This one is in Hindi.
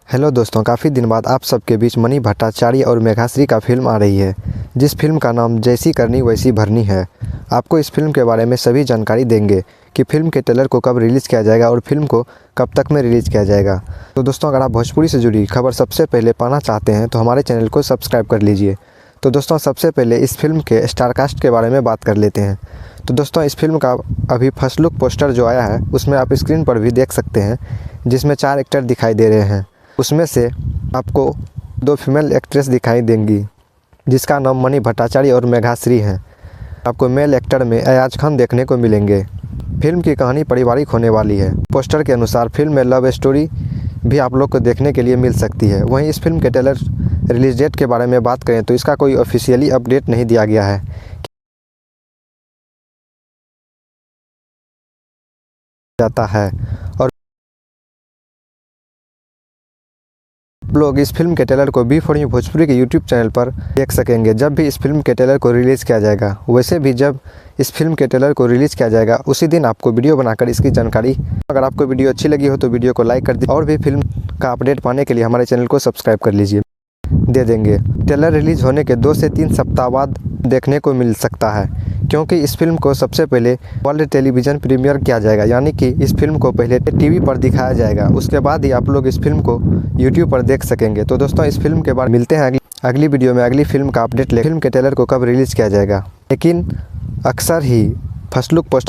हेलो दोस्तों, काफ़ी दिन बाद आप सबके बीच मनी भट्टाचार्य और मेघाश्री का फिल्म आ रही है, जिस फिल्म का नाम जैसी करनी वैसी भरनी है। आपको इस फिल्म के बारे में सभी जानकारी देंगे कि फिल्म के ट्रेलर को कब रिलीज़ किया जाएगा और फिल्म को कब तक में रिलीज़ किया जाएगा। तो दोस्तों, अगर आप भोजपुरी से जुड़ी खबर सबसे पहले पाना चाहते हैं तो हमारे चैनल को सब्सक्राइब कर लीजिए। तो दोस्तों, सबसे पहले इस फिल्म के स्टारकास्ट के बारे में बात कर लेते हैं। तो दोस्तों, इस फिल्म का अभी फर्स्ट लुक पोस्टर जो आया है उसमें आप स्क्रीन पर भी देख सकते हैं, जिसमें 4 एक्टर दिखाई दे रहे हैं। उसमें से आपको 2 फीमेल एक्ट्रेस दिखाई देंगी, जिसका नाम मनी भट्टाचार्य और मेघाश्री हैं। आपको मेल एक्टर में अयाज खान देखने को मिलेंगे। फिल्म की कहानी पारिवारिक होने वाली है। पोस्टर के अनुसार फिल्म में लव स्टोरी भी आप लोग को देखने के लिए मिल सकती है। वहीं इस फिल्म के ट्रेलर रिलीज डेट के बारे में बात करें तो इसका कोई ऑफिशियली अपडेट नहीं दिया गया है जाता है और आप लोग इस फिल्म के ट्रेलर को बी फॉर यू भोजपुरी के यूट्यूब चैनल पर देख सकेंगे जब भी इस फिल्म के ट्रेलर को रिलीज़ किया जाएगा। वैसे भी जब इस फिल्म के ट्रेलर को रिलीज़ किया जाएगा उसी दिन आपको वीडियो बनाकर इसकी जानकारी, अगर आपको वीडियो अच्छी लगी हो तो वीडियो को लाइक कर दीजिए और भी फिल्म का अपडेट पाने के लिए हमारे चैनल को सब्सक्राइब कर लीजिए। दे देंगे ट्रेलर रिलीज़ होने के 2 से 3 सप्ताह बाद देखने को मिल सकता है, क्योंकि इस फिल्म को सबसे पहले वर्ल्ड टेलीविज़न प्रीमियर किया जाएगा, यानी कि इस फिल्म को पहले टीवी पर दिखाया जाएगा। उसके बाद ही आप लोग इस फिल्म को यूट्यूब पर देख सकेंगे। तो दोस्तों, इस फिल्म के बाद मिलते हैं अगली वीडियो में अगली फिल्म का अपडेट ले। फिल्म के ट्रेलर को कब रिलीज़ किया जाएगा, लेकिन अक्सर ही फर्स्ट लुक पोस्टर